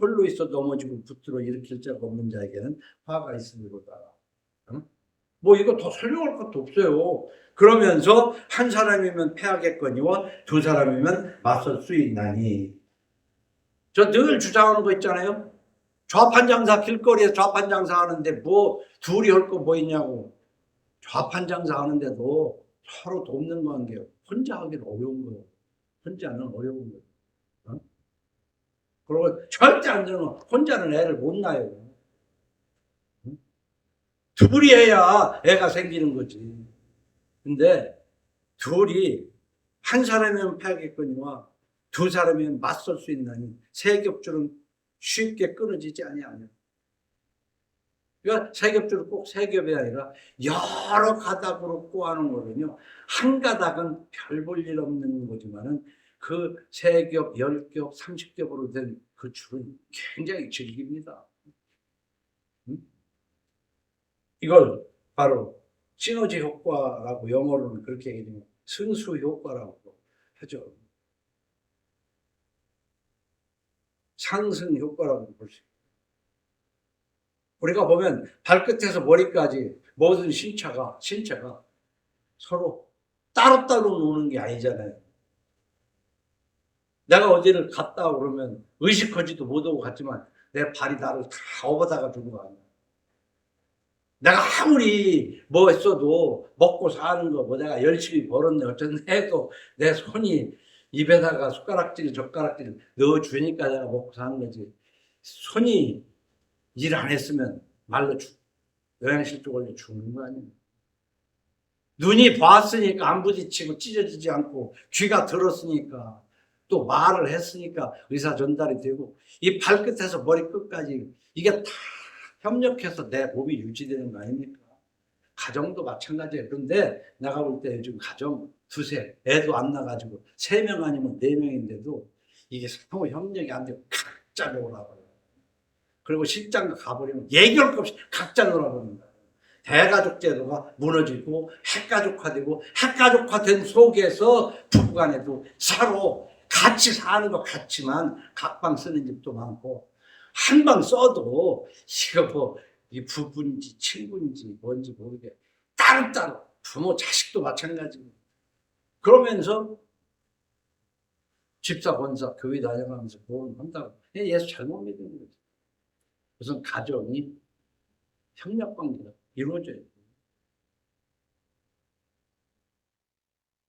홀로 있어 넘어지고 붙들어 일으킬 자가 없는 자에게는 화가 있으리로다. 응? 뭐 이거 더 설명할 것도 없어요. 그러면서 한 사람이면 패하겠거니와 두 사람이면 맞설 수 있나니. 저 늘 주장하는 거 있잖아요. 좌판장사, 길거리에서 좌판장사 하는데 뭐 둘이 할 거 뭐 있냐고. 좌판장사 하는데도 서로 돕는 관계예요. 혼자 하기는 어려운 거예요. 혼자는 어려운 거예요. 어? 그리고 절대 안 되는 거, 혼자는 애를 못 낳아요. 응? 둘이 해야 애가 생기는 거지. 근데 둘이 한 사람이면 패하겠거니와 두 사람이면 맞설 수 있나니 세 겹줄은 쉽게 끊어지지 아니하며. 그러니까 세 겹줄은 꼭 세 겹이 아니라 여러 가닥으로 꼬아놓은 거거든요. 한 가닥은 별 볼 일 없는 거지만은 그 세 겹, 10겹, 30겹으로 된 그 줄은 굉장히 질깁니다. 이걸 바로 시너지 효과라고 영어로는 그렇게 얘기해요. 승수 효과라고 하죠. 상승 효과라고 볼 수 있어요. 우리가 보면 발끝에서 머리까지 모든 신체가 서로 따로따로 노는 게 아니잖아요. 내가 어디를 갔다 그러면 의식하지도 못하고 갔지만 내 발이 나를 다 업어다가 준 거 아니야. 내가 아무리 뭐 했어도 먹고 사는 거 뭐 내가 열심히 벌었네 어쨌든 해도 내 손이 입에다가 숟가락질 젓가락질 넣어주니까 내가 먹고 사는 거지. 손이 일 안 했으면 말로 영양실조 걸려 죽는 거 아니에요. 눈이 봤으니까 안 부딪히고 찢어지지 않고 귀가 들었으니까 또 말을 했으니까 의사 전달이 되고 이 발끝에서 머리끝까지 이게 다 협력해서 내 몸이 유지되는 거 아닙니까? 가정도 마찬가지예요. 그런데 내가 볼 때 요즘 가정 두세 애도 안 나가지고 3명 아니면 4명인데도 이게 서로 협력이 안 되고 각자 놀아버려요. 그리고 실장 가버리면 얘기할 것 없이 각자 놀아버린다. 대가족 제도가 무너지고 핵가족화되고 핵가족화된 속에서 부부간에도 서로 같이 사는 것 같지만 각방 쓰는 집도 많고 한 방 써도 이거 뭐 이 부부인지 친구인지 뭔지 모르게 따로따로 부모 자식도 마찬가지고 그러면서 집사 권사 교회 다녀가면서 뭘 한다고 예수 잘못 믿는 거지. 우선 가정이 협력관계가 이루어져야 돼.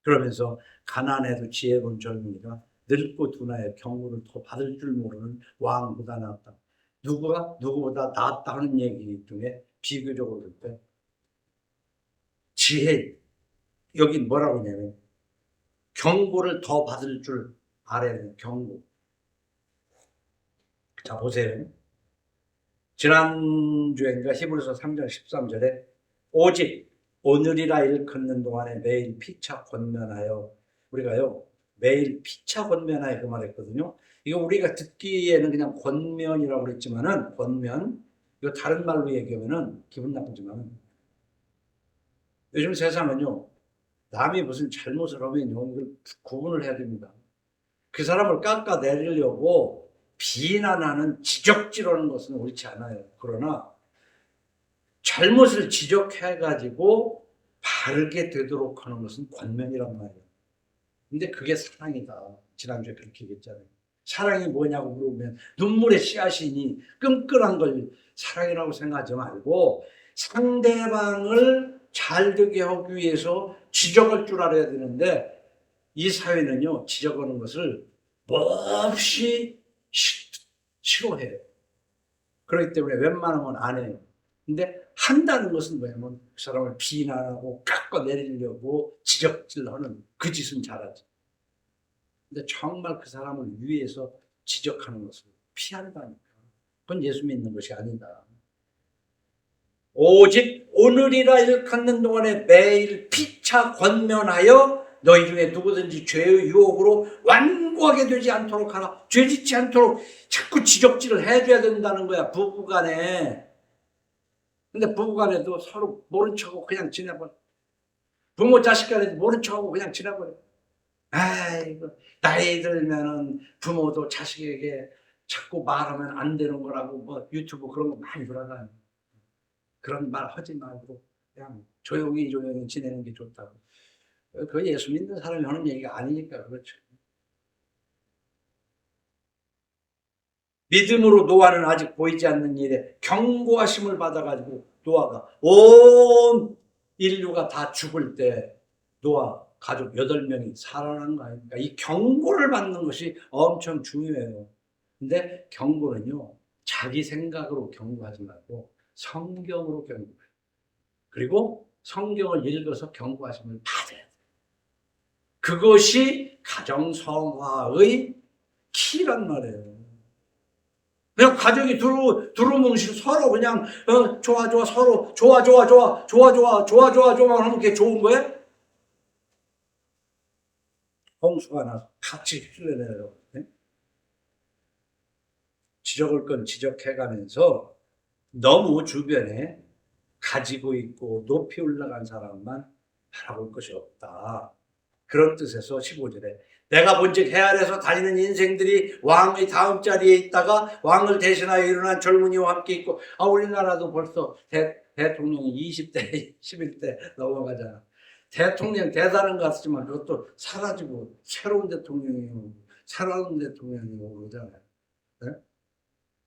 그러면서 가난해도 지혜로운 젊은이가 늙고 둔하여 경고를 더 받을 줄 모르는 왕보다 낫다. 누구가 누구보다 낫다 하는 얘기 중에 비교적으로 볼 때 지혜, 여기 뭐라고 하냐면 경고를 더 받을 줄 알아야 돼요. 경고. 자 보세요. 지난주인가 히브리서 3장 13절에 오직 오늘이라 일컫는 동안에 매일 피차 권면하여 우리가요 매일 피차 권면하여 그 말했거든요. 이거 우리가 듣기에는 그냥 권면이라고 그랬지만은 권면 이거 다른 말로 얘기하면은 기분 나쁘지만은 요즘 세상은요 남이 무슨 잘못을 하면요 이걸 구분을 해야 됩니다. 그 사람을 깎아내리려고 비난하는 지적질하는 것은 옳지 않아요. 그러나 잘못을 지적해가지고 바르게 되도록 하는 것은 권면이란 말이에요. 근데 그게 사랑이다. 지난주에 그렇게 얘기했잖아요. 사랑이 뭐냐고 물어보면 눈물의 씨앗이니 끈끈한 걸 사랑이라고 생각하지 말고 상대방을 잘 되게 하기 위해서 지적할 줄 알아야 되는데 이 사회는요 지적하는 것을 몹시 싫어해요. 그렇기 때문에 웬만하면 안 해요. 근데 한다는 것은 뭐냐면 그 사람을 비난하고 깎아내리려고 지적질하는 그 짓은 잘하지. 근데 정말 그 사람을 위해서 지적하는 것을 피한다니까. 그건 예수 믿는 것이 아니다. 오직 오늘이라 일컫는 동안에 매일 피차 권면하여 너희 중에 누구든지 죄의 유혹으로 완고하게 되지 않도록 하라. 죄 짓지 않도록 자꾸 지적질을 해줘야 된다는 거야. 부부간에. 근데 부부간에도 서로 모른 척하고 그냥 지내버려. 부모 자식 간에 모른 척하고 그냥 지나버려. 아이고, 나이 들면은 부모도 자식에게 자꾸 말하면 안 되는 거라고 뭐 유튜브 그런 거 많이 돌아다녀. 그런 말 하지 말고 그냥 조용히 지내는 게 좋다고. 그 예수 믿는 사람이 하는 얘기가 아니니까 그렇죠. 믿음으로 노아는 아직 보이지 않는 일에 경고하심을 받아가지고 노아가 온 인류가 다 죽을 때 노아 가족 8명이 살아난 거 아닙니까? 이 경고를 받는 것이 엄청 중요해요. 근데 경고는요, 자기 생각으로 경고하지 말고 성경으로 경고해요. 그리고 성경을 읽어서 경고하심을 받아야 돼요. 그것이 가정성화의 키란 말이에요. 그냥 가족이 두루뭉실 서로 그냥 좋아 서로 좋아만 하는 게 좋은 거예요? 홍수가 나서 같이 흘러내려요. 네? 지적을 건 지적해가면서 너무 주변에 가지고 있고 높이 올라간 사람만 바라볼 것이 없다. 그런 뜻에서 15절에 내가 본즉 해 아래서 다니는 인생들이 왕의 다음 자리에 있다가 왕을 대신하여 일어난 젊은이와 함께 있고, 우리나라도 벌써 대통령이 20대, 11대 넘어가잖아. 대통령 대단한 것 같지만 그것도 사라지고 새로운 대통령이 오고 새로운 대통령이 오고 그러잖아요. 네?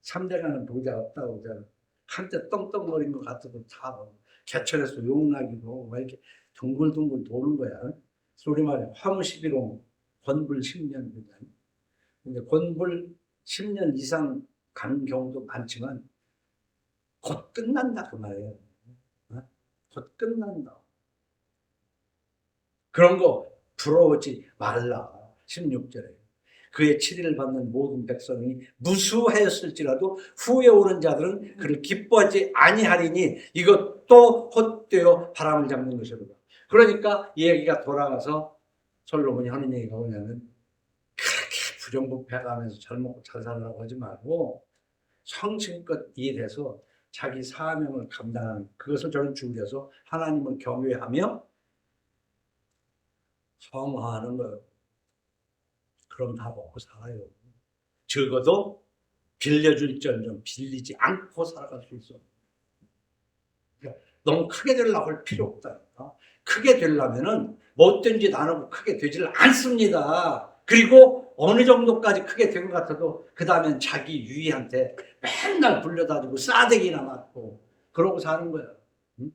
3대가는 동작 없다고 그러잖아요. 한때 떵떵거린 것 같아도 다 개천에서 용나기도 오고 막 이렇게 둥글둥글 도는 거야. 소리 말해 화무 11호 권불 10년. 근데 권불 10년 이상 간 경우도 많지만 곧 끝난다 그 말이에요. 곧 끝난다. 그런 거 부러워하지 말라. 16절에 그의 치리를 받는 모든 백성이 무수하였을지라도 후에 오는 자들은 그를 기뻐하지 아니하리니 이것도 헛되어 바람을 잡는 것이로다. 그러니까 이 얘기가 돌아가서 솔로몬이 하는 얘기가 뭐냐면 그렇게 부정부패하면서 잘 먹고 잘 살라고 하지 말고 성심껏 일해서 자기 사명을 감당하는 그것을 저는 줄여서 하나님을 경외하며 성화하는 거예요. 그럼 다 먹고 살아요. 적어도 빌려줄지언정 빌리지 않고 살아갈 수 있어. 그러니까 너무 크게 되려고 할 필요 없다. 크게 되려면은 못된 짓 안 하고 크게 되질 않습니다. 그리고 어느 정도까지 크게 된 것 같아도 그 다음엔 자기 유이한테 맨날 불려다니고 싸대기나 맞고 그러고 사는 거야. 응?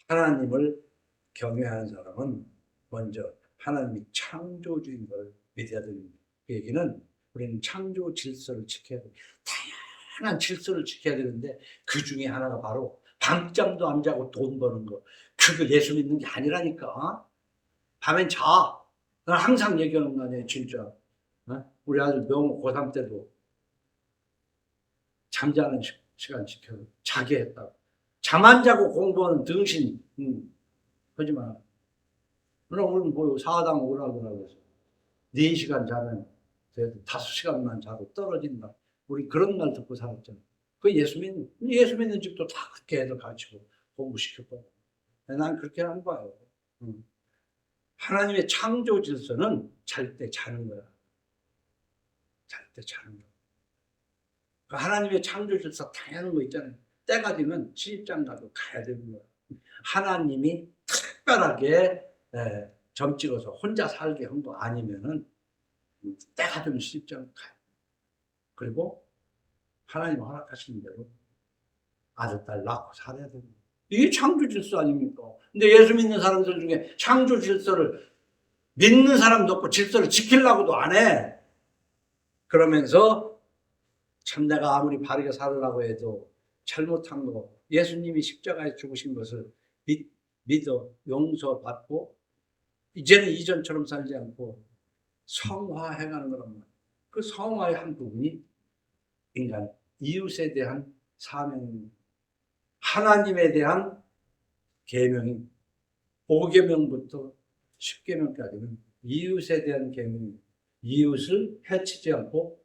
하나님을 경외하는 사람은 먼저 하나님이 창조주인 걸 믿어야 됩니다. 그 얘기는 우리는 창조 질서를 지켜야 돼요. 다양한 질서를 지켜야 되는데 그 중에 하나가 바로 밤잠도 안 자고 돈 버는 거. 그거 예수 믿는 게 아니라니까. 밤엔 자. 난 항상 얘기하는 거 아니에요, 진짜. 우리 아들 명호 고3 때도 잠자는 시간 지켜 자게 했다고. 잠 안 자고 공부하는 등신 하지 마. 오늘 뭐 사당 오라고 그래서 4시간 자면 그래도 5시간만 자고 떨어진다. 우리 그런 말 듣고 살았잖아. 그 예수 믿는 집도 다 그렇게 해서 가르치고 공부시켰거든. 난 그렇게 한 거예요. 하나님의 창조 질서는 잘 때 자는 거야. 잘 때 자는 거야. 그 하나님의 창조 질서 당연한 거 있잖아요. 때가 되면 시집장 가도 가야 되는 거야. 하나님이 특별하게 점 찍어서 혼자 살게 한 거 아니면은 때가 되면 시집장 가요. 그리고 하나님 허락하신 대로 아들, 딸 낳고 살아야 됩니다. 이게 창조 질서 아닙니까? 근데 예수 믿는 사람들 중에 창조 질서를 믿는 사람도 없고 질서를 지키려고도 안 해. 그러면서 참 내가 아무리 바르게 살으려고 해도 잘못한 거, 예수님이 십자가에 죽으신 것을 믿어 용서받고 이제는 이전처럼 살지 않고 성화해가는 거란 말이에요. 그 성화의 한 부분이 인간, 이웃에 대한 사명입니다. 하나님에 대한 계명이 5계명부터 10계명까지는 이웃에 대한 계명입니다. 이웃을 해치지 않고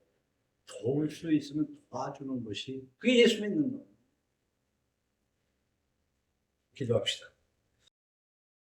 도울 수 있으면 도와주는 것이 그게 예수 믿는 거예요. 기도합시다.